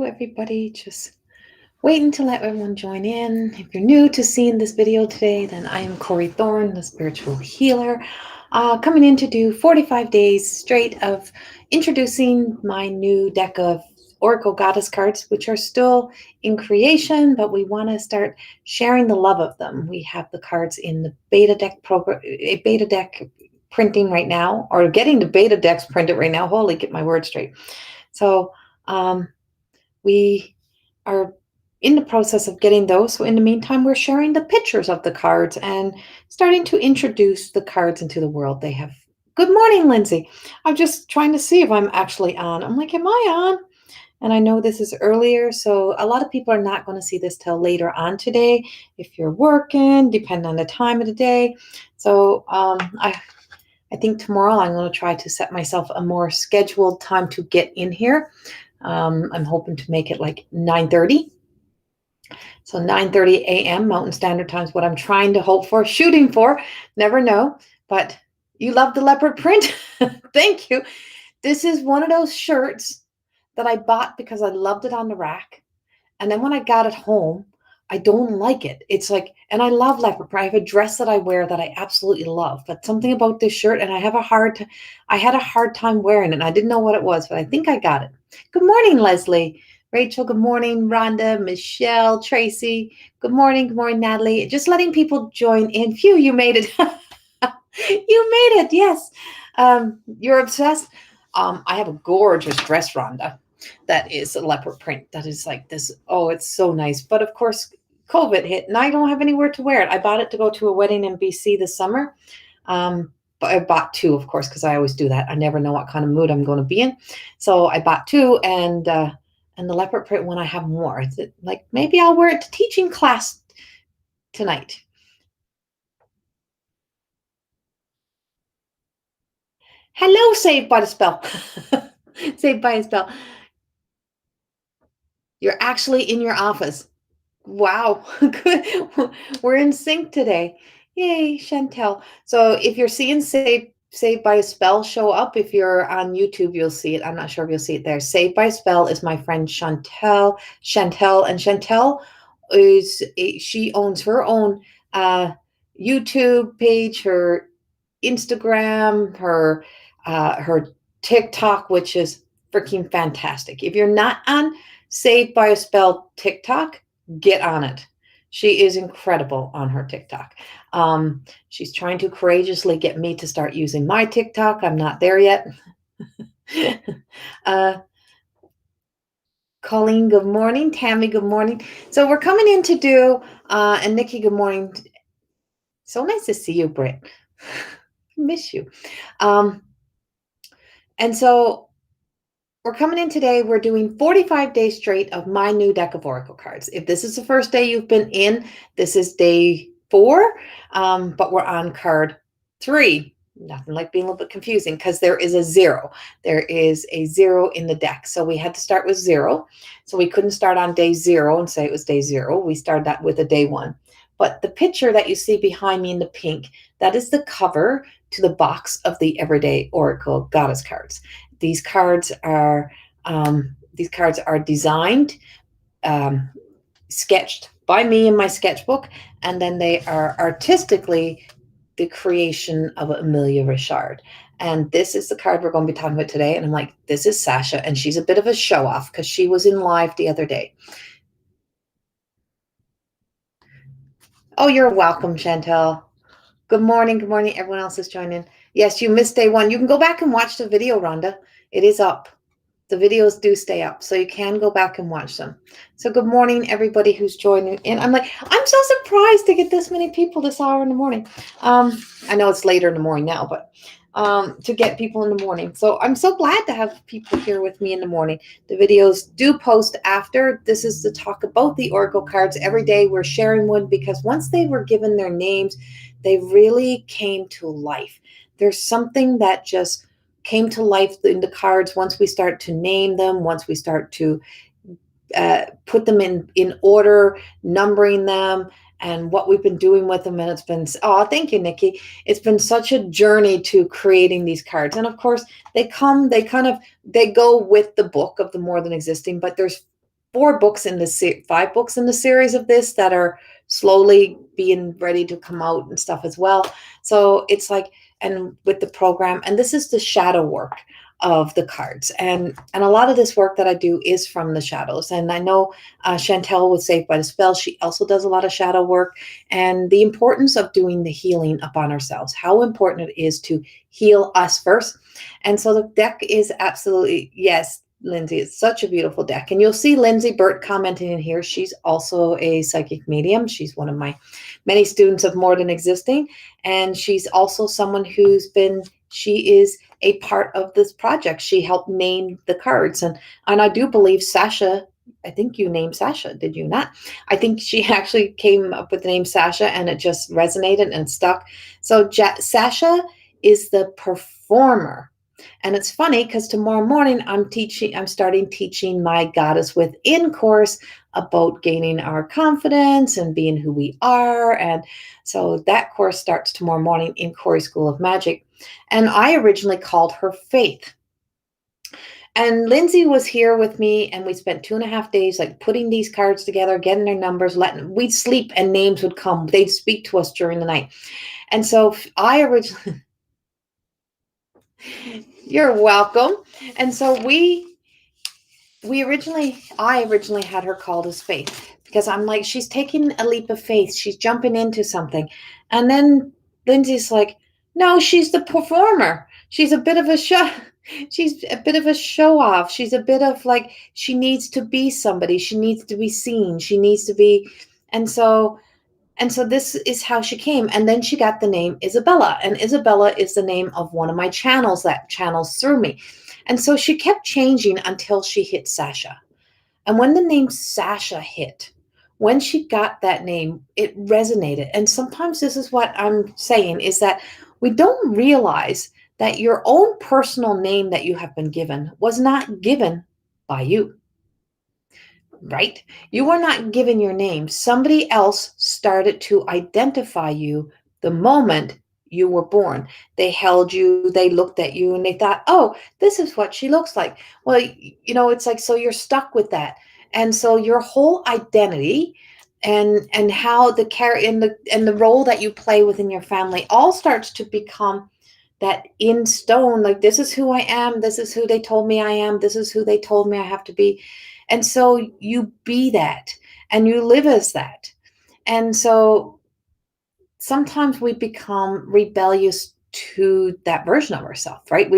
everybody. Just waiting to let everyone join in. If you're new to seeing this video today, then I am Corey Thorne, the spiritual healer, coming in to do 45 days straight of introducing my new deck of Oracle Goddess cards, which are still in creation, but we want to start sharing the love of them. We have the cards in the beta deck program, a beta deck printing right now, or getting the beta decks printed right now. Holy, get my words straight. So we are in the process of getting those. So in the meantime, we're sharing the pictures of the cards and starting to introduce the cards into the world. They have, good morning, Lindsay. I'm just trying to see if I'm actually on. I'm like, am I on? And I know this is earlier, so a lot of people are not going to see this till later on today. If you're working, depending on the time of the day. So I think tomorrow I'm going to try to set myself a more scheduled time to get in here. I'm hoping to make it like 9:30. So 9:30 a.m. Mountain Standard Time is what I'm trying to hope for, shooting for. Never know. But you love the leopard print? Thank you. This is one of those shirts that I bought because I loved it on the rack. And then when I got it home, I don't like it. It's like, and I love leopard print. I have a dress that I wear that I absolutely love, but something about this shirt, and I had a hard time wearing it. And I didn't know what it was, but I think I got it. Good morning, Leslie. Rachel, good morning. Rhonda, Michelle, Tracy, good morning. Good morning, Natalie. Just letting people join in. Phew, you made it. You made it, yes. You're obsessed. I have a gorgeous dress, Rhonda, that is a leopard print. That is like this. Oh, it's so nice. But of course, COVID hit and I don't have anywhere to wear it. I bought it to go to a wedding in BC this summer. But I bought two, of course, because I always do that. I never know what kind of mood I'm going to be in. So I bought two, and the leopard print one, I have more. It's like, maybe I'll wear it to teaching class tonight. Hello, Saved by the Spell. Saved by a Spell. You're actually in your office. Wow, good. We're in sync today. Yay, Chantel. So if you're seeing Saved by a Spell show up, if you're on YouTube, you'll see it. I'm not sure if you'll see it there. Saved by a Spell is my friend Chantel. And Chantel she owns her own YouTube page, her Instagram, her TikTok, which is freaking fantastic. If you're not on Saved by a Spell TikTok, get on it. She is incredible on her TikTok. She's trying to courageously get me to start using my TikTok. I'm not there yet. Colleen, good morning. Tammy, good morning. So we're coming in to do, and Nikki, good morning. So nice to see you, Britt. I miss you. And so we're coming in today. We're doing 45 days straight of my new deck of Oracle cards. If this is the first day you've been in, this is day 4, but we're on card 3. Nothing like being a little bit confusing because there is a 0. There is a 0 in the deck. So we had to start with 0. So we couldn't start on day 0 and say it was day 0. We started that with a day 1. But the picture that you see behind me in the pink, that is the cover to the box of the Everyday Oracle Goddess cards. These cards are designed, sketched by me in my sketchbook, and then they are artistically the creation of Amelia Richard. And this is the card we're going to be talking about today. And I'm like, this is Sasha, and she's a bit of a show off because she was in live the other day. Oh, you're welcome, Chantel. Good morning. Good morning. Everyone else is joining. Yes, you missed day 1. You can go back and watch the video, Rhonda. It is up. The videos do stay up, so you can go back and watch them. So good morning, everybody who's joining in. I'm so surprised to get this many people this hour in the morning. I know it's later in the morning now, but to get people in the morning. So I'm so glad to have people here with me in the morning. The videos do post after. This is to talk about the Oracle cards. Every day we're sharing one because once they were given their names, they really came to life. There's something that just came to life in the cards once we start to name them, once we start to put them in order, numbering them, and what we've been doing with them. And it's been, oh, thank you, Nikki. It's been such a journey to creating these cards. And of course, they go with the book of the More Than Existing, but there's 4 books in the 5 books in the series of this that are slowly being ready to come out and stuff as well. So it's like, and with the program, and this is the shadow work of the cards, and a lot of this work that I do is from the shadows. And I know Chantel with Saved by the Spell, she also does a lot of shadow work, and the importance of doing the healing upon ourselves, how important it is to heal us first. And so the deck is absolutely, yes, Lindsay, it's such a beautiful deck. And you'll see Lindsay Burt commenting in here. She's also a psychic medium. She's one of my many students of More Than Existing. And she's also someone she is a part of this project. She helped name the cards. And I do believe Sasha, I think you named Sasha, did you not? I think she actually came up with the name Sasha and it just resonated and stuck. So Sasha is the performer. And it's funny because tomorrow morning I'm starting teaching my Goddess Within course about gaining our confidence and being who we are. And so that course starts tomorrow morning in Corey School of Magic. And I originally called her Faith. And Lindsay was here with me, and we spent 2.5 days like putting these cards together, getting their numbers, we'd sleep and names would come. They'd speak to us during the night. And so I originally You're welcome. And so I originally had her called as Faith because I'm like, she's taking a leap of faith. She's jumping into something. And then Lindsay's like, no, she's the performer. She's a bit of a show. She's a bit of a show off. She's a bit of like, she needs to be somebody. She needs to be seen. She needs to be. And so this is how she came. And then she got the name Isabella. And Isabella is the name of one of my channels that channels through me. And so she kept changing until she hit Sasha. And when the name Sasha hit, when she got that name, it resonated. And sometimes this is what I'm saying is that we don't realize that your own personal name that you have been given was not given by you. Right? You were not given your name. Somebody else started to identify you the moment you were born. They held you, they looked at you, and they thought, oh, this is what she looks like. Well, it's like, so you're stuck with that. And so your whole identity and how the care and the role that you play within your family all starts to become that in stone, like this is who I am, this is who they told me I am, this is who they told me I have to be. And so you be that and you live as that. And so sometimes we become rebellious to that version of ourselves, right?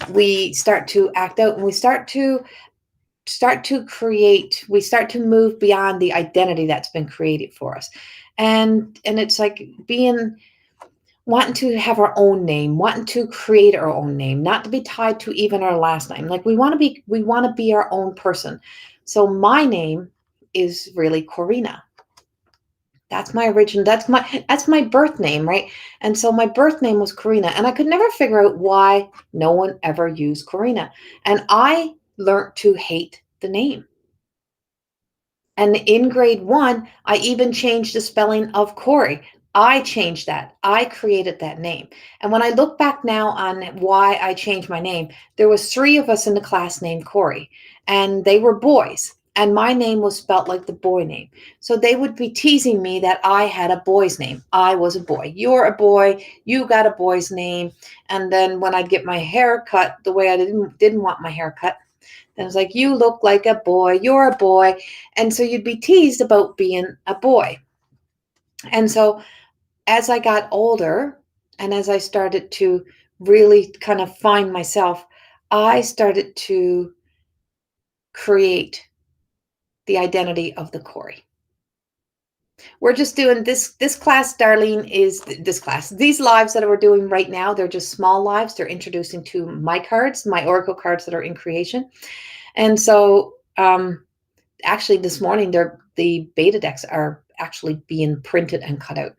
We start to act out and we start to create, we start to move beyond the identity that's been created for us. And it's like wanting to have our own name, wanting to create our own name, not to be tied to even our last name. Like we want to be our own person. So my name is really Corina. That's my original, that's my birth name, right? And so my birth name was Corina, and I could never figure out why no one ever used Corina. And I learned to hate the name. And in grade 1, I even changed the spelling of Corey. I changed that. I created that name. And when I look back now on why I changed my name, there was 3 of us in the class named Corey, and they were boys. And my name was spelt like the boy name. So they would be teasing me that I had a boy's name. I was a boy. You're a boy. You got a boy's name. And then when I'd get my hair cut the way I didn't want my hair cut, then it's like, you look like a boy. You're a boy. And so you'd be teased about being a boy. And so as I got older and as I started to really kind of find myself, I started to create the identity of the Corey. We're just doing this class, Darlene, is this class. These lives that we're doing right now, they're just small lives. They're introducing to my cards, my Oracle cards that are in creation. And so actually this morning, the beta decks are actually being printed and cut out.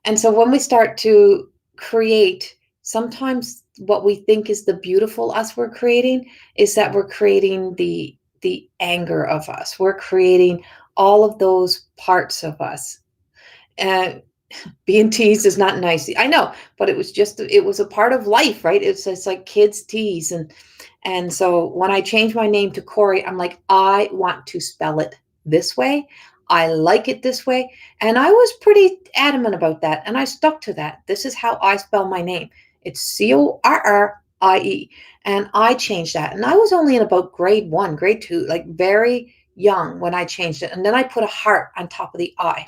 And so when we start to create, sometimes what we think is the beautiful us we're creating is that we're creating the anger of us. We're creating all of those parts of us. And being teased is not nice. I know, but it was a part of life, right? It's like kids tease. And so when I changed my name to Corey, I'm like, I want to spell it this way. I like it this way. And I was pretty adamant about that. And I stuck to that. This is how I spell my name. It's Corrie. And I changed that. And I was only in about grade 1, grade 2, like very young when I changed it. And then I put a heart on top of the I.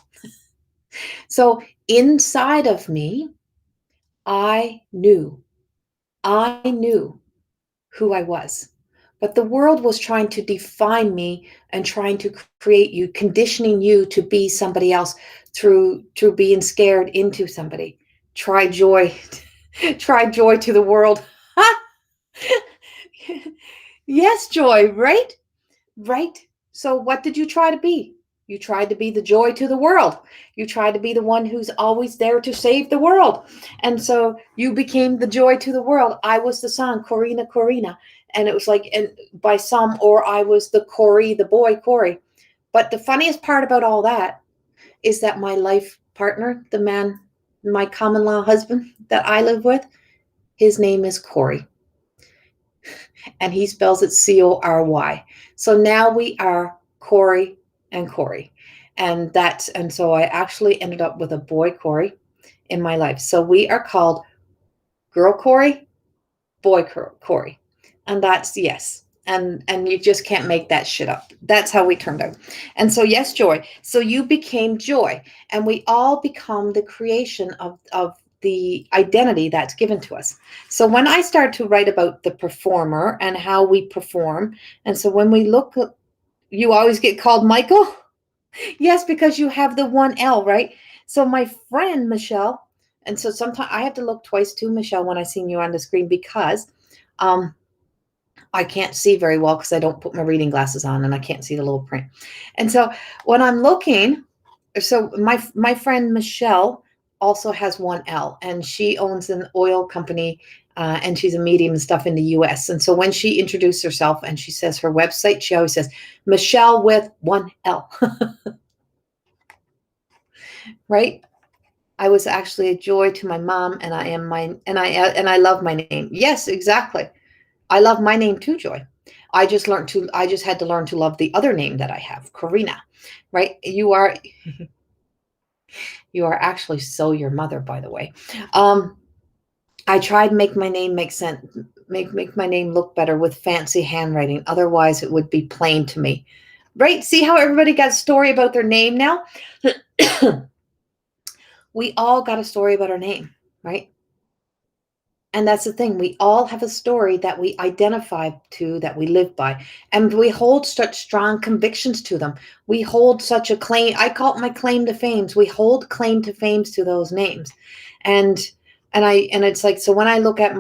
So inside of me, I knew who I was. But the world was trying to define me and trying to create you, conditioning you to be somebody else through being scared into somebody. Try joy. Try joy to the world. Yes, joy, right? Right? So what did you try to be? You tried to be the joy to the world. You tried to be the one who's always there to save the world. And so you became the joy to the world. I was the song, Corina, Corina. And it was like, and by some, or I was the Corey, the boy, Corey. But the funniest part about all that is that my life partner, the man, my common law husband that I live with, his name is Corey. And he spells it Cory. So now we are Corey and Corey. And so I actually ended up with a boy Corey in my life. So we are called girl Corey, boy Corey. And that's yes. And you just can't make that shit up. That's how we turned out. And so yes, joy. So you became joy. And we all become the creation of the identity that's given to us. So when I start to write about the performer and how we perform, and so when we look, you always get called Michael. Yes, because you have the one L, right? So my friend Michelle, and so sometimes I have to look twice too, Michelle, when I see you on the screen because I can't see very well because I don't put my reading glasses on and I can't see the little print. And so when I'm looking, so my friend Michelle also has one L, and she owns an oil company, and she's a medium and stuff in the US. And so when she introduced herself and she says her website, she always says Michelle with one L. Right? I was actually a joy to my mom, and I love my name. Yes, exactly. I love my name too, Joy. I just had to learn to love the other name that I have, Corina. Right? You are actually so your mother, by the way. I tried to make my name make sense, make my name look better with fancy handwriting. Otherwise, it would be plain to me. Right? See how everybody got a story about their name now? We all got a story about our name, right? And that's the thing. We all have a story that we identify to, that we live by. And we hold such strong convictions to them. We hold such a claim. I call it my claim to fames. We hold claim to fames to those names. And it's like, so when I look at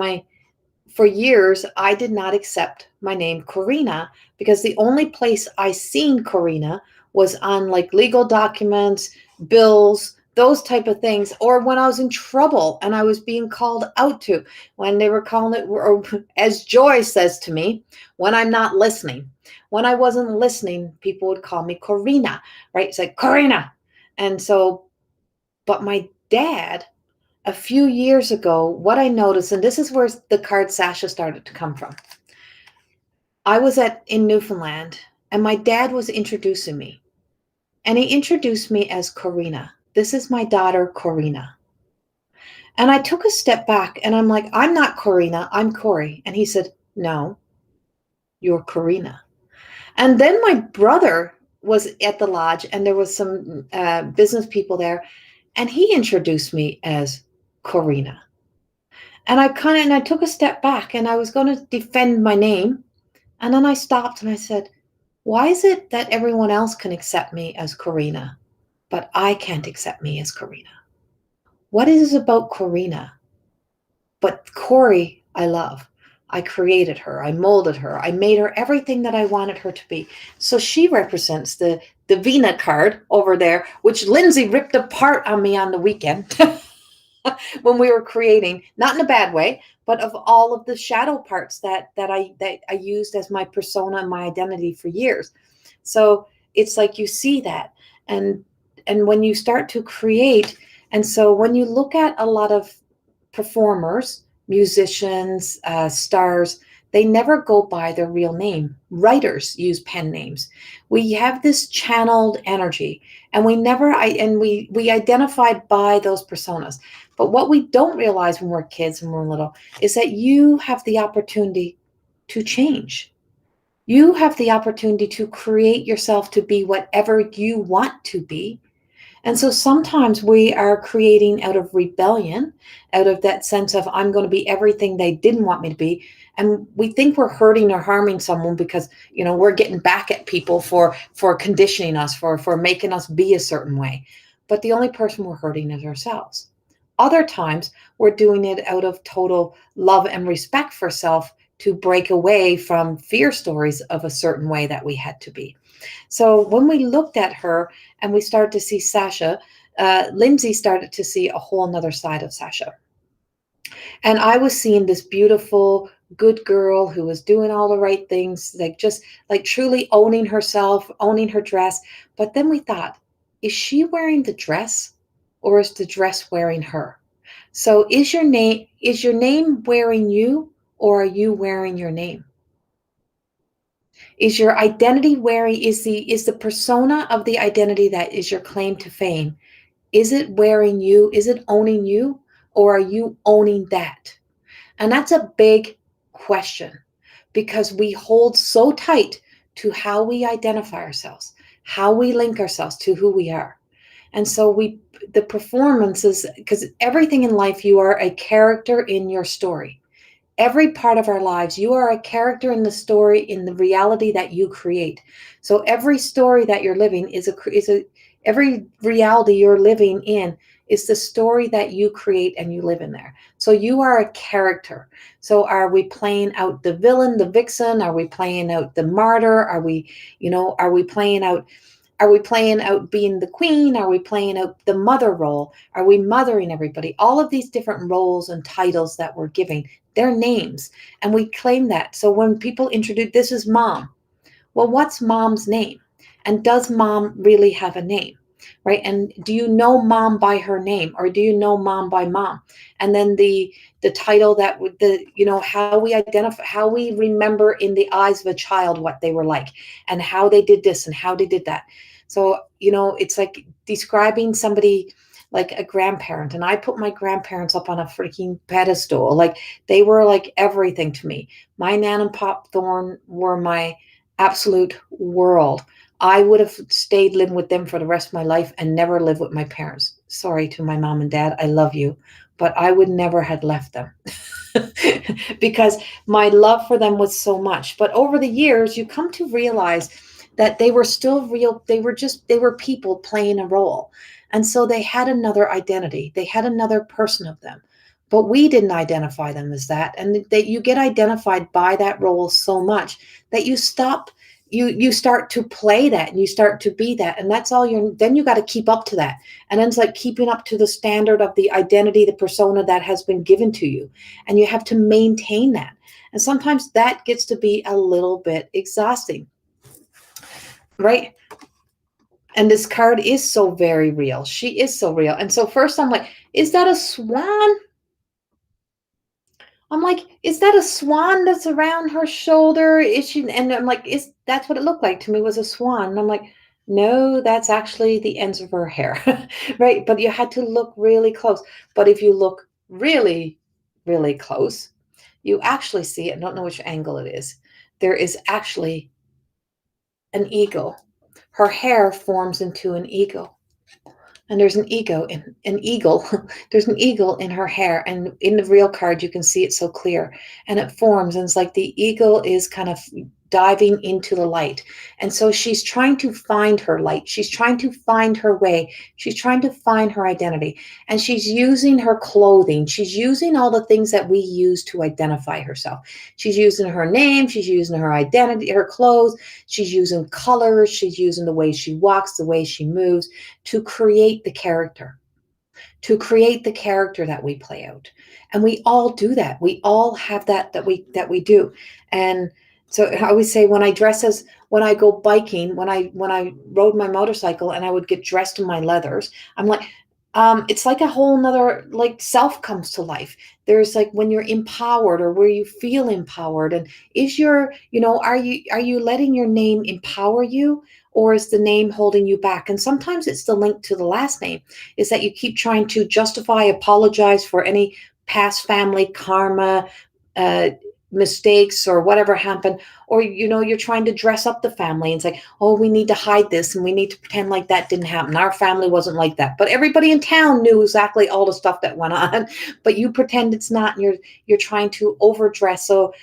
for years, I did not accept my name Corina because the only place I seen Corina was on like legal documents, bills, those type of things, or when I was in trouble and I was being called out to, when they were calling it, or as Joy says to me, when I'm not listening. When I wasn't listening, people would call me Corina, right? It's like Corina. And so, but my dad, a few years ago, what I noticed, and this is where the card Sasha started to come from. I was in Newfoundland, and my dad was introducing me. And he introduced me as Corina. This is my daughter, Corina. And I took a step back, and I'm like, I'm not Corina, I'm Corey. And he said, no, you're Corina. And then my brother was at the lodge, and there was some business people there, and he introduced me as Corina. And I took a step back, and I was going to defend my name. And then I stopped and I said, why is it that everyone else can accept me as Corina, but I can't accept me as Corina? What is it about Corina? But Corey, I love. I created her. I molded her. I made her everything that I wanted her to be. So she represents the Vina card over there, which Lindsay ripped apart on me on the weekend. When we were creating, not in a bad way, but of all of the shadow parts that I used as my persona and my identity for years. So it's like you see that, and when you start to create, And so when you look at a lot of performers, musicians, stars, they never go by their real name. Writers use pen names. We have this channeled energy, and we identify by those personas. But what we don't realize when we're kids and we're little is that you have the opportunity to change. You have the opportunity to create yourself to be whatever you want to be. And so sometimes we are creating out of rebellion, out of that sense of, I'm going to be everything they didn't want me to be. And we think we're hurting or harming someone because, we're getting back at people for conditioning us, for making us be a certain way. But the only person we're hurting is ourselves. Other times we're doing it out of total love and respect for self to break away from fear stories of a certain way that we had to be. So when we looked at her and we started to see Sasha, Lindsay started to see a whole nother side of Sasha. And I was seeing this beautiful, good girl who was doing all the right things, like just like truly owning herself, owning her dress. But then we thought, is she wearing the dress or is the dress wearing her? So is your name wearing you or are you wearing your name? Is your identity wearing is the persona of the identity that is your claim to fame? Is it wearing you? Is it owning you? Or are you owning that? And that's a big question because we hold so tight to how we identify ourselves, how we link ourselves to who we are. And so the performances, because everything in life, you are a character in your story. Every part of our lives, you are a character in the story, in the reality that you create. So every story that you're living every reality you're living in is the story that you create and you live in there. So you are a character. So are we playing out the villain, the vixen? Are we playing out the martyr? Are we playing out being the queen? Are we playing out the mother role? Are we mothering everybody? All of these different roles and titles that we're giving, they're names. And we claim that. So when people introduce, this is mom. Well, what's mom's name? And does mom really have a name? Right? And do you know mom by her name or do you know mom by mom? And then the title that how we identify, how we remember in the eyes of a child what they were like and how they did this and how they did that. So, it's like describing somebody like a grandparent. And I put my grandparents up on a freaking pedestal. Like they were like everything to me. My Nan and Pop Thorne were my absolute world. I would have stayed living with them for the rest of my life and never lived with my parents. Sorry to my mom and dad. I love you, but I would never have left them because my love for them was so much. But over the years, you come to realize that they were still real. They were people playing a role. And so they had another identity. They had another person of them. But we didn't identify them as that. And that you get identified by that role so much that you start to play that and you start to be that. And that's all then you got to keep up to that. And then it's like keeping up to the standard of the identity, the persona that has been given to you. And you have to maintain that. And sometimes that gets to be a little bit exhausting. Right? And this card is so very real. She is so real. And so first I'm like, is that a swan? I'm like, is that a swan that's around her shoulder? Is she? And I'm like, that's what it looked like to me, was a swan. And I'm like, no, that's actually the ends of her hair. Right? But you had to look really close. But if you look really, really close, you actually see it. I don't know which angle it is. There is actually an eagle. Her hair forms into an eagle. And there's an eagle there's an eagle in her hair, and in the real card you can see it so clear, and it forms, and it's like the eagle is kind of diving into the light. And so she's trying to find her light, she's trying to find her way, she's trying to find her identity, and she's using her clothing, she's using all the things that we use to identify herself. She's using her name, she's using her identity, her clothes, she's using colors, she's using the way she walks, the way she moves to create the character, that we play out. And we all do that. We all have that we do. And so I always say, when I go biking, when I rode my motorcycle and I would get dressed in my leathers, I'm like, it's like a whole nother like self comes to life. There's like when you're empowered or where you feel empowered, and is your, are you letting your name empower you, or is the name holding you back? And sometimes it's the link to the last name, is that you keep trying to justify, apologize for any past family karma, uh, mistakes or whatever happened, or you're trying to dress up the family and say, oh, we need to hide this and we need to pretend like that didn't happen, our family wasn't like that, but everybody in town knew exactly all the stuff that went on, but you pretend it's not, and you're trying to overdress. So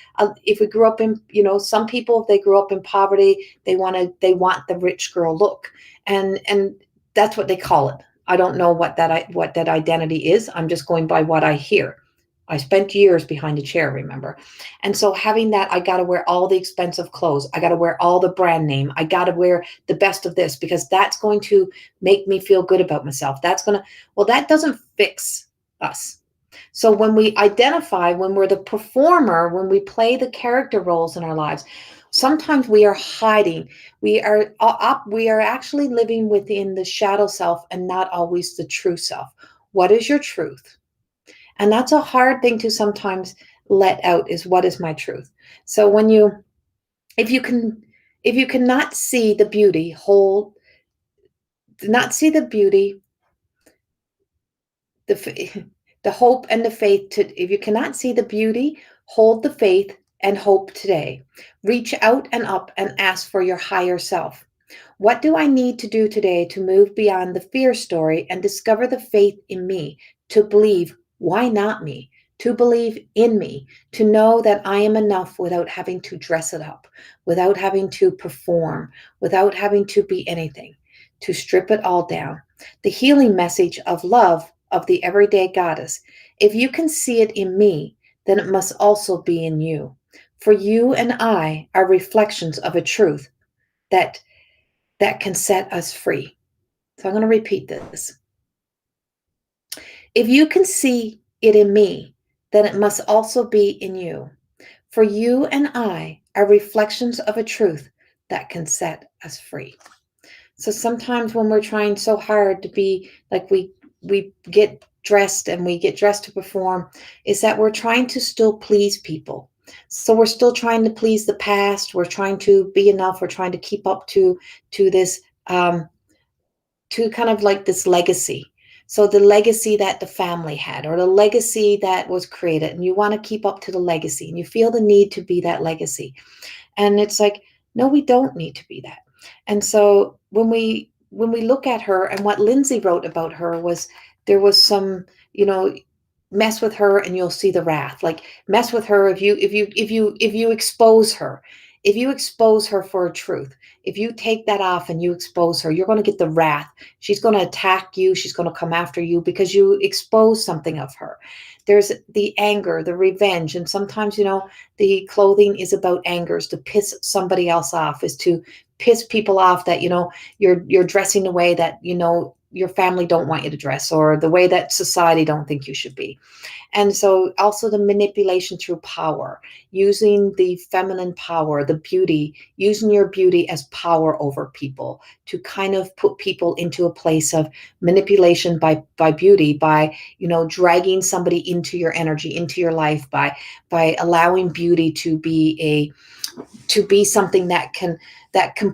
if we grew up in, some people, if they grew up in poverty, they want the rich girl look, and that's what they call it. I don't know what that identity is. I'm just going by what I hear. I spent years behind a chair, remember? And so having that, I got to wear all the expensive clothes. I got to wear all the brand name. I got to wear the best of this because that's going to make me feel good about myself. Well, that doesn't fix us. So when we identify, when we're the performer, when we play the character roles in our lives, sometimes we are hiding. We are actually living within the shadow self and not always the true self. What is your truth? And that's a hard thing to sometimes let out, is what is my truth. So if you can, if you cannot see the beauty, not see the beauty, the the hope and the faith if you cannot see the beauty, hold the faith and hope today. Reach out and up and ask for your higher self. What do I need to do today to move beyond the fear story and discover the faith in me, to believe, why not me? To believe in me, to know that I am enough without having to dress it up, without having to perform, without having to be anything, to strip it all down. The healing message of love of the everyday goddess. If you can see it in me, then it must also be in you. For you and I are reflections of a truth that can set us free. So I'm going to repeat this. If you can see it in me, then it must also be in you. For you and I are reflections of a truth that can set us free. So sometimes when we're trying so hard to be like, we get dressed and we get dressed to perform, is that we're trying to still please people. So we're still trying to please the past. We're trying to be enough. We're trying to keep up to this to kind of like this legacy. So the legacy that the family had, or the legacy that was created, and you want to keep up to the legacy, and you feel the need to be that legacy. And it's like, no, we don't need to be that. And so when we look at her, and what Lindsay wrote about her was, there was some, you know, mess with her and you'll see the wrath. Like, mess with her, if you expose her, if you expose her for a truth, if you take that off and you expose her, you're going to get the wrath. She's going to attack you. She's going to come after you because you expose something of her. There's the anger, the revenge. And sometimes, the clothing is about angers, to piss somebody else off, is to piss people off that, you're dressing the way that, your family don't want you to dress, or the way that society don't think you should be. And so also the manipulation through power, using the feminine power, the beauty, using your beauty as power over people, to kind of put people into a place of manipulation by beauty, by, dragging somebody into your energy, into your life, by allowing beauty to be something that can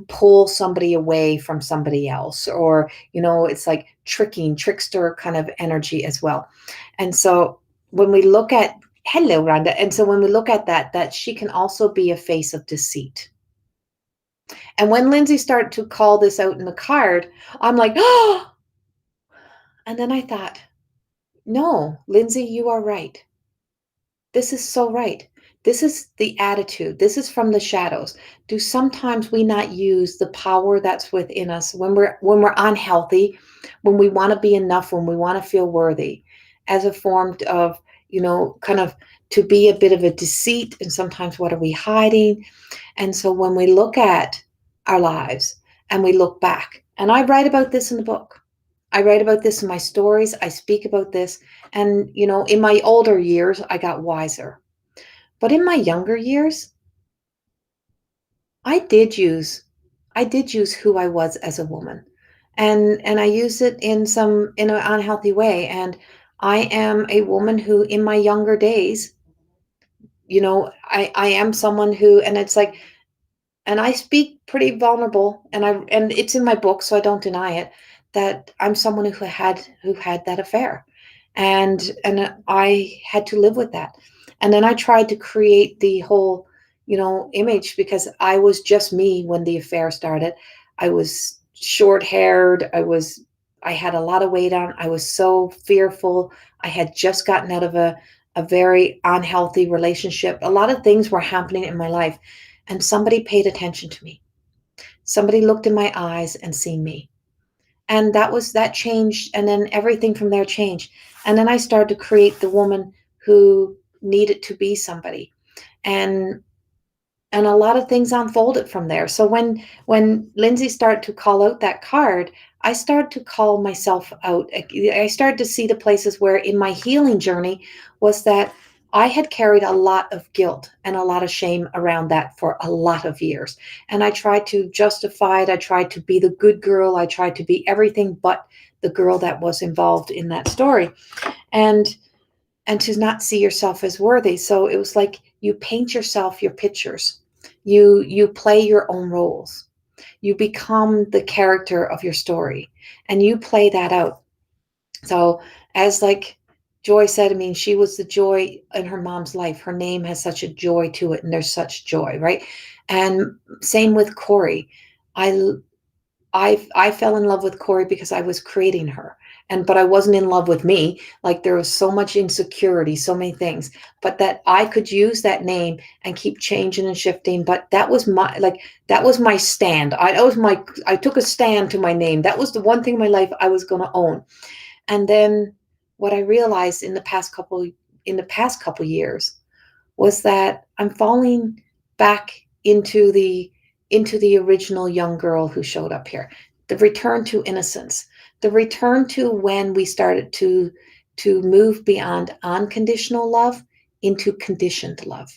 pull somebody away from somebody else, or, it's like trickster kind of energy as well. And so when we look at, hello, Rhonda. And so when we look at that she can also be a face of deceit. And when Lindsay started to call this out in the card, I'm like, oh, and then I thought, no, Lindsay, you are right. This is so right. This is the attitude. This is from the shadows. Do sometimes we not use the power that's within us when we're unhealthy, when we want to be enough, when we want to feel worthy, as a form of, kind of to be a bit of a deceit? And sometimes what are we hiding? And so when we look at our lives and we look back, and I write about this in the book. I write about this in my stories. I speak about this. And, in my older years, I got wiser. But in my younger years, I did use who I was as a woman. and I use it in an unhealthy way. And I am a woman who, in my younger days, I am someone who, and it's like, and I speak pretty vulnerable, and it's in my book, so I don't deny it, that I'm someone who had that affair, and I had to live with that. And then I tried to create the whole, image, because I was just me when the affair started. I was short haired. I had a lot of weight on. I was so fearful. I had just gotten out of a very unhealthy relationship. A lot of things were happening in my life, and somebody paid attention to me. Somebody looked in my eyes and seen me. And that changed, and then everything from there changed. And then I started to create the woman who needed to be somebody. And and a lot of things unfolded from there. So when Lindsay started to call out that card, I started to call myself out. I started to see the places where in my healing journey was that I had carried a lot of guilt and a lot of shame around that for a lot of years. And I tried to justify it. I tried to be the good girl. I tried to be everything but the girl that was involved in that story. And and to not see yourself as worthy. So it was like you paint yourself your pictures. You play your own roles. You become the character of your story, and you play that out. So as like Joy said, I mean, she was the joy in her mom's life. Her name has such a joy to it, and there's such joy, right? And same with Corey. I I fell in love with Corey because I was creating her. But I wasn't in love with me. Like there was so much insecurity, so many things. But that I could use that name and keep changing and shifting. But that was my stand. I took a stand to my name. That was the one thing in my life I was gonna own. And then what I realized in the past couple years was that I'm falling back into the original young girl who showed up here. The return to innocence, the return to when we started to move beyond unconditional love into conditioned love.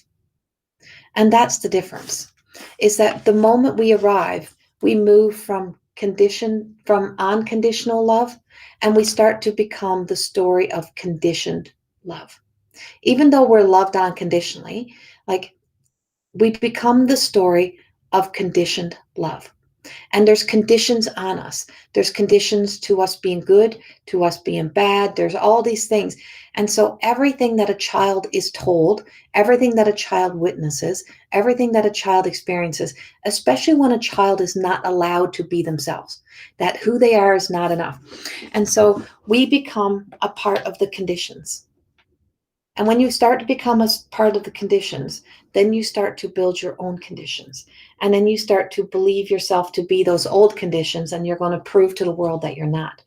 And that's the difference. Is that the moment we arrive, we move from unconditional love, and we start to become the story of conditioned love. Even though we're loved unconditionally, like we become the story of conditioned love. And there's conditions on us. There's conditions to us being good, to us being bad. There's all these things. And so everything that a child is told, everything that a child witnesses, everything that a child experiences, especially when a child is not allowed to be themselves, that who they are is not enough. And so we become a part of the conditions. And when you start to become a part of the conditions, then you start to build your own conditions. And then you start to believe yourself to be those old conditions, and you're going to prove to the world that you're not.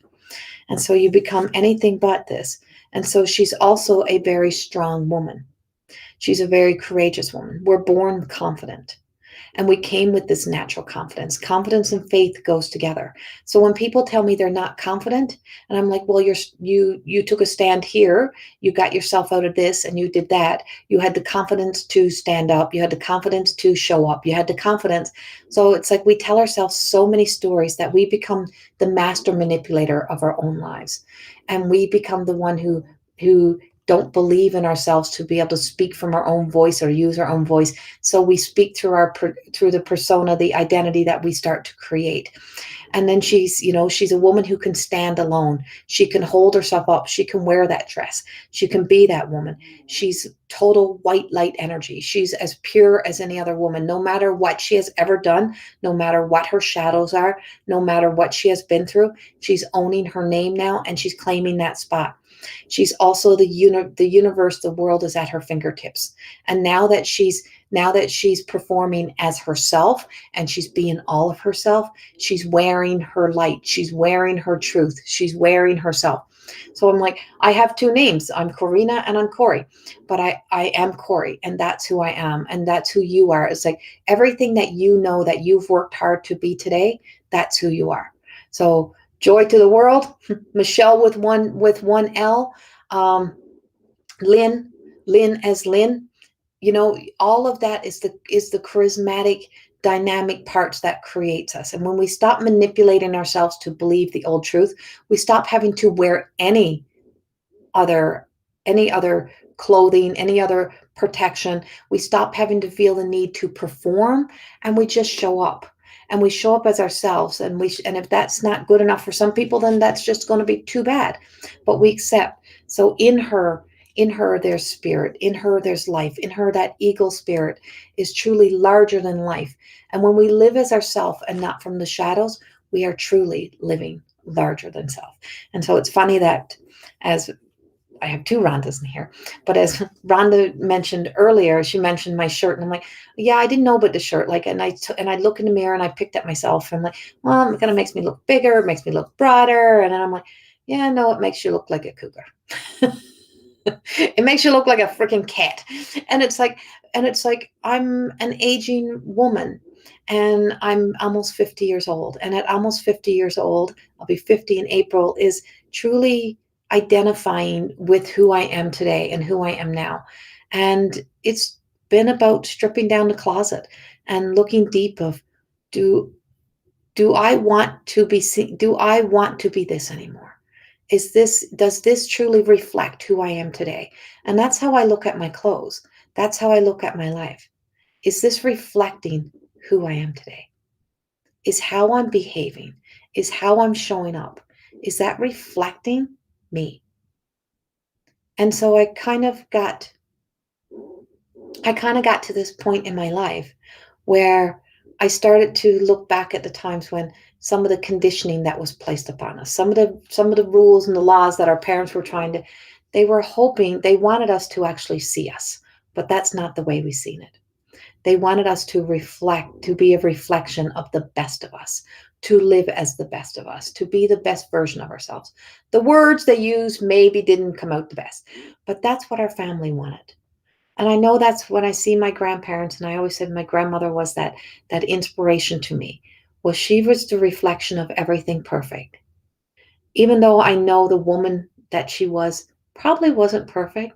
And so you become anything but this. And so she's also a very strong woman. She's a very courageous woman. We're born confident. And we came with this natural confidence. Confidence and faith goes together. So when people tell me they're not confident, and I'm like, well, you took a stand here, you got yourself out of this, and you did that. You had the confidence to stand up, you had the confidence to show up, you had the confidence. So it's like we tell ourselves so many stories that we become the master manipulator of our own lives. And we become the one who don't believe in ourselves to be able to speak from our own voice or use our own voice. So we speak through the persona, the identity that we start to create. And then she's a woman who can stand alone. She can hold herself up. She can wear that dress. She can be that woman. She's total white light energy. She's as pure as any other woman, no matter what she has ever done, no matter what her shadows are, no matter what she has been through. She's owning her name now, and she's claiming that spot. She's also the universe, the world is at her fingertips. And now that she's performing as herself, and she's being all of herself, she's wearing her light, she's wearing her truth, she's wearing herself. So I'm like, I have two names. I'm Corina and I'm Corey, but I am Corey, and that's who I am, and that's who you are. It's like everything that you know that you've worked hard to be today, that's who you are. So joy to the world. Michelle with one L. Um, Lynn as Lynn. All of that is the charismatic, dynamic parts that creates us. And when we stop manipulating ourselves to believe the old truth, we stop having to wear other any other clothing, any other protection. We stop having to feel the need to perform, and we just show up. And we show up as ourselves, and if that's not good enough for some people, then that's just going to be too bad. But we accept. So in her there's spirit, in her there's life, in her that eagle spirit is truly larger than life. And when we live as ourselves and not from the shadows, we are truly living larger than self. And so it's funny that, as I have two Rhondas in here, but as Rhonda mentioned earlier, she mentioned my shirt, and I'm like, yeah, I didn't know about the shirt. Like, and I look in the mirror and I picked at myself, and I'm like, well, it kind of makes me look bigger, it makes me look broader, and then I'm like, yeah, no, it makes you look like a cougar. It makes you look like a freaking cat. And it's like I'm an aging woman, and I'm almost 50 years old. And at almost 50 years old, I'll be 50 in April, is truly identifying with who I am today and who I am now. And it's been about stripping down the closet and looking deep of, do do I want to be do I want to be this anymore? Does this truly reflect who I am today? And that's how I look at my clothes. That's how I look at my life. Is this reflecting who I am today? Is how I'm behaving? Is how I'm showing up? Is that reflecting me? And so I kind of got to this point in my life where I started to look back at the times when some of the conditioning that was placed upon us, some of the rules and the laws that our parents were they were hoping, they wanted us to actually see us, but that's not the way we seen it. They wanted us to reflect, to be a reflection of the best of us, to live as the best of us, to be the best version of ourselves. The words they used maybe didn't come out the best, but that's what our family wanted. And I know that's when I see my grandparents, and I always said my grandmother was that inspiration to me. Well, she was the reflection of everything perfect. Even though I know the woman that she was probably wasn't perfect,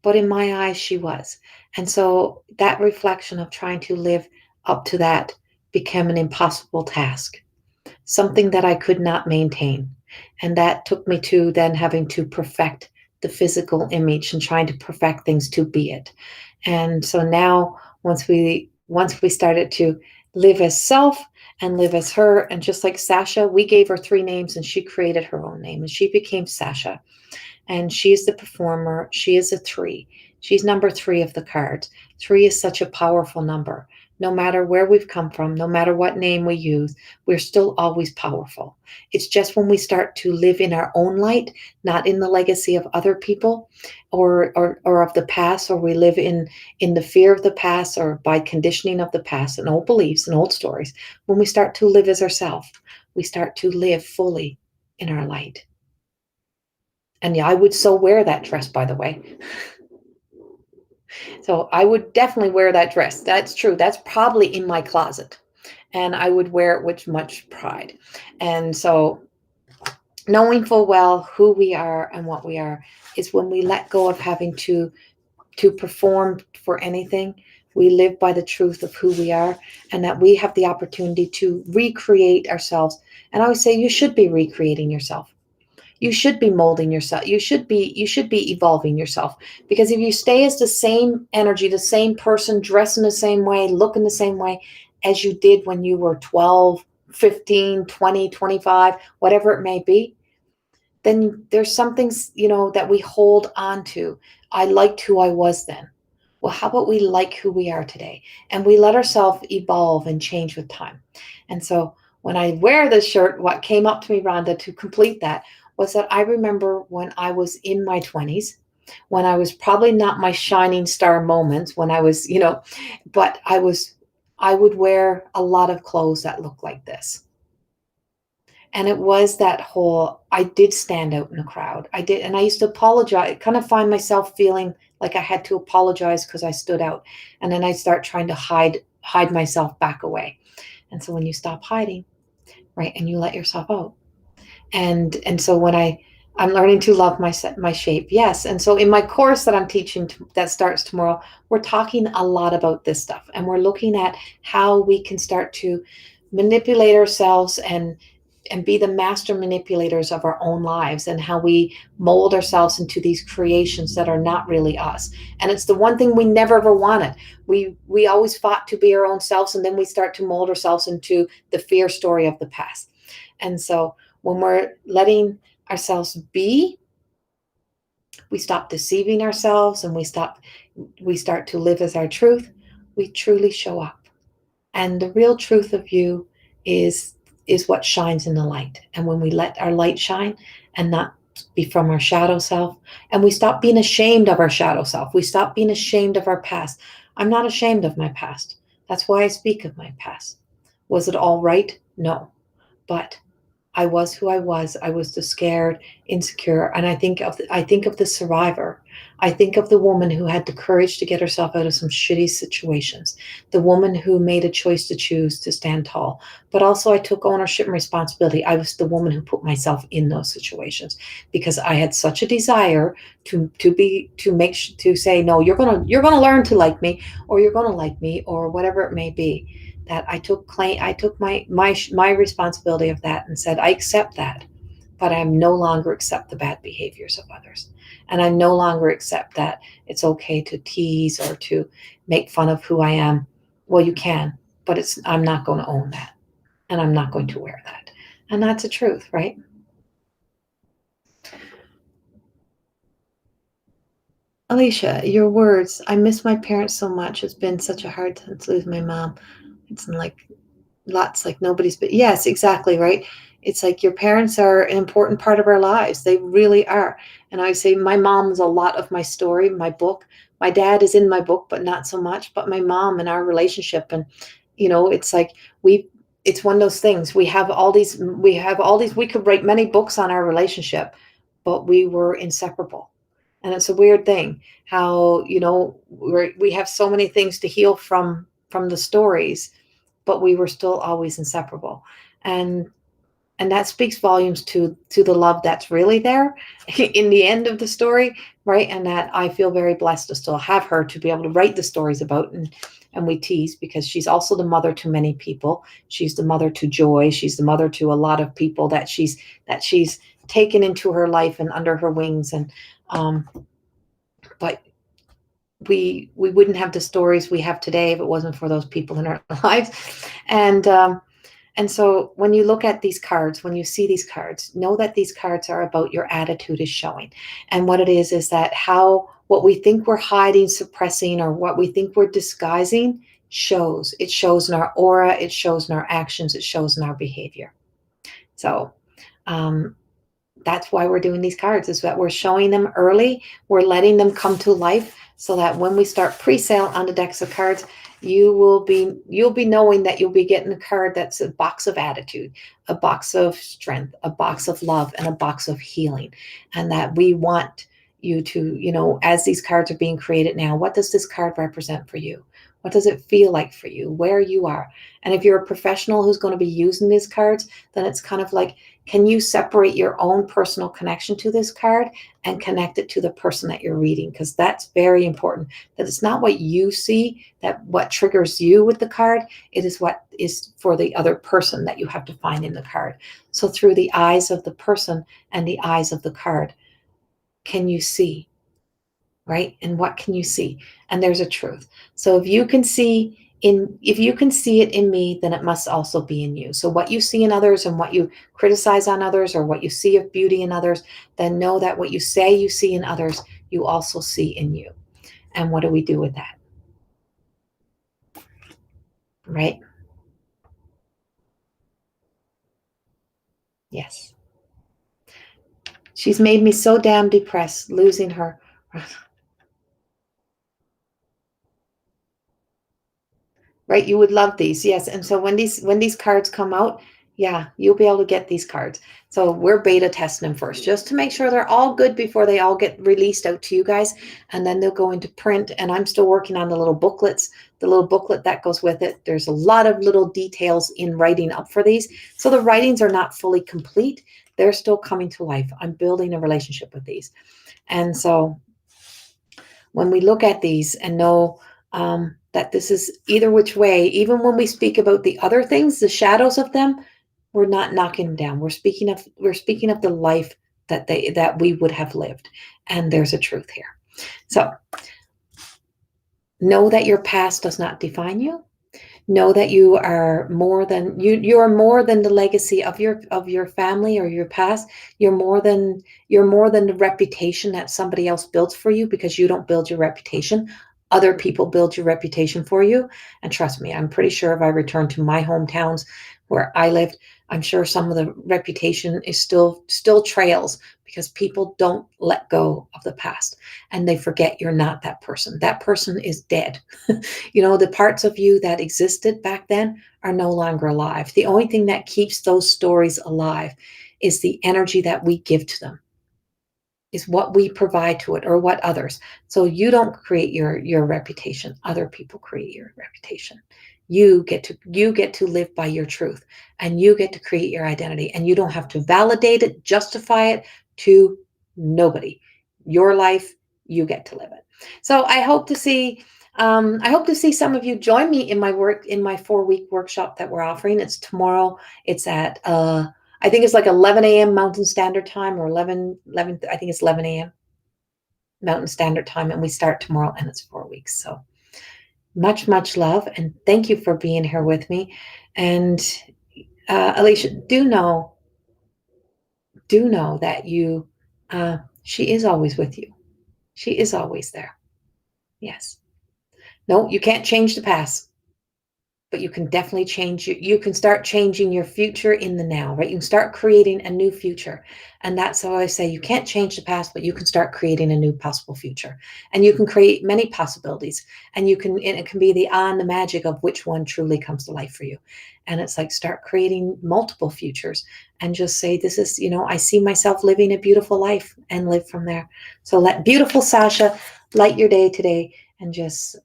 but in my eyes she was. And so that reflection of trying to live up to that became an impossible task, something that I could not maintain. And that took me to then having to perfect the physical image and trying to perfect things to be it. And so now once we started to live as self and live as her, and just like Sasha, we gave her three names and she created her own name and she became Sasha. And she's the performer. She is a three. She's number three of the cards. Three is such a powerful number. No matter where we've come from, no matter what name we use, we're still always powerful. It's just when we start to live in our own light, not in the legacy of other people or of the past, or we live in the fear of the past or by conditioning of the past and old beliefs and old stories. When we start to live as ourselves, we start to live fully in our light. And yeah, I would so wear that dress, by the way. So I would definitely wear that dress. That's true. That's probably in my closet. And I would wear it with much pride. And so knowing full well who we are and what we are is when we let go of having to perform for anything. We live by the truth of who we are, and that we have the opportunity to recreate ourselves. And I always say you should be recreating yourself. You should be molding yourself. You should be evolving yourself, because if you stay as the same energy, the same person, dressing the same way, looking the same way as you did when you were 12, 15, 20, 25, whatever it may be, then there's some things, that we hold on to. I liked who I was then. Well, how about we like who we are today? And we let ourselves evolve and change with time. And so when I wear this shirt, what came up to me, Rhonda, to complete that was that I remember when I was in my 20s, when I was probably not my shining star moments, when I was, but I would wear a lot of clothes that looked like this. And it was that whole, I did stand out in a crowd. I did. And I used to apologize, kind of find myself feeling like I had to apologize because I stood out. And then I start trying to hide myself back away. And so when you stop hiding, right, and you let yourself out. And so when I I'm learning to love my shape. Yes. And so in my course that I'm teaching that starts tomorrow, we're talking a lot about this stuff, and we're looking at how we can start to manipulate ourselves and be the master manipulators of our own lives, and how we mold ourselves into these creations that are not really us. And it's the one thing we never ever wanted. We always fought to be our own selves, and then we start to mold ourselves into the fear story of the past. And so when we're letting ourselves be, we stop deceiving ourselves, and we start to live as our truth. We truly show up, and the real truth of you is is what shines in the light. And when we let our light shine and not be from our shadow self, and we stop being ashamed of our shadow self, we stop being ashamed of our past. I'm not ashamed of my past. That's why I speak of my past. Was it all right? No. But I was who I was. I was the scared, insecure, and I think of the survivor. I think of the woman who had the courage to get herself out of some shitty situations. The woman who made a choice to choose to stand tall. But also I took ownership and responsibility. I was the woman who put myself in those situations because I had such a desire to say no, you're going to learn to like me, or you're going to like me, or whatever it may be, that I took my responsibility of that and said, I accept that, but I no longer accept the bad behaviors of others. And I no longer accept that it's okay to tease or to make fun of who I am. Well, you can, but I'm not going to own that, and I'm not going to wear that. And that's the truth, right? Alicia, your words. I miss my parents so much. It's been such a hard time to lose my mom. It's like lots, like nobody's, but yes, exactly, right. It's like your parents are an important part of our lives. They really are. And I say my mom's a lot of my story, my book. My dad is in my book, but not so much. But my mom and our relationship, and it's like we it's one of those things. We could write many books on our relationship, but we were inseparable. And it's a weird thing how we have so many things to heal from the stories, but we were still always inseparable. And and that speaks volumes to the love that's really there in the end of the story, right? And that I feel very blessed to still have her to be able to write the stories about. And we tease because she's also the mother to many people. She's the mother to Joy. She's the mother to a lot of people that she's taken into her life and under her wings. And but we wouldn't have the stories we have today if it wasn't for those people in our lives. And so when you look at these cards, when you see these cards, know that these cards are about your attitude is showing. And what it is that how what we think we're hiding, suppressing, or what we think we're disguising shows. It shows in our aura, it shows in our actions, it shows in our behavior. So um, that's why we're doing these cards, is that we're showing them early. We're letting them come to life so that when we start pre-sale on the decks of cards, you'll be knowing that you'll be getting a card that's a box of attitude, a box of strength, a box of love, and a box of healing. And that we want you to, as these cards are being created now, what does this card represent for you? What does it feel like for you, where you are? And if you're a professional who's going to be using these cards, then it's kind of like, can you separate your own personal connection to this card and connect it to the person that you're reading? Because that's very important. That it's not what you see, that what triggers you with the card. It is what is for the other person that you have to find in the card. So through the eyes of the person and the eyes of the card, can you see? Right? And what can you see? And there's a truth. So if you can see it in me, then it must also be in you. So what you see in others and what you criticize on others, or what you see of beauty in others, then know that what you say you see in others, you also see in you. And what do we do with that? Right? Yes. She's made me so damn depressed losing her. Right? You would love these. Yes. And so when these cards come out, Yeah, you'll be able to get these cards. So we're beta testing them first, just to make sure they're all good before they all get released out to you guys. And then they'll go into print. And I'm still working on the little booklets, the little booklet that goes with it. There's a lot of little details in writing up for these. So the writings are not fully complete. They're still coming to life. I'm building a relationship with these. And so when we look at these and know that this is either which way, even when we speak about the other things, the shadows of them, we're not knocking them down. We're speaking of the life that we would have lived, and there's a truth here. So know that your past does not define you. Know that you are more than you are more than the legacy of your family or your past. You're more than the reputation that somebody else builds for you, because you don't build your reputation. Other people build your reputation for you. And trust me, I'm pretty sure if I return to my hometowns where I lived, I'm sure some of the reputation is still trails, because people don't let go of the past and they forget you're not that person. That person is dead. The parts of you that existed back then are no longer alive. The only thing that keeps those stories alive is the energy that we give to them, is what we provide to it, or what others. So you don't create your reputation. Other people create your reputation. You get to live by your truth, and you get to create your identity, and you don't have to validate it, justify it to nobody. Your life, you get to live it. So I hope to see some of you join me in my 4-week workshop that we're offering. It's tomorrow. It's at I think it's like 11 a.m. Mountain Standard Time, or 11, I think it's 11 a.m. Mountain Standard Time, and we start tomorrow, and it's 4 weeks. So much, much love, and thank you for being here with me. And Alicia, do know that she is always with you. She is always there. Yes. No, you can't change the past, but you can definitely you can start changing your future in the now, right? You can start creating a new future. And that's how I say, you can't change the past, but you can start creating a new possible future. And you can create many possibilities, and it can be the magic of which one truly comes to life for you. And it's like, start creating multiple futures, and just say, this is, I see myself living a beautiful life, and live from there. So let beautiful Sasha light your day today, and just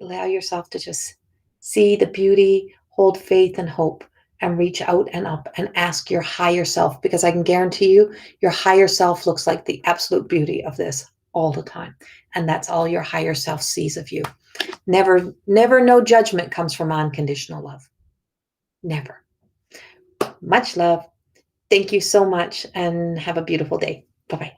allow yourself to just see the beauty, hold faith and hope, and reach out and up and ask your higher self, because I can guarantee you, your higher self looks like the absolute beauty of this all the time. And that's all your higher self sees of you. Never, never, no judgment comes from unconditional love. Never. Much love. Thank you so much, and have a beautiful day. Bye-bye.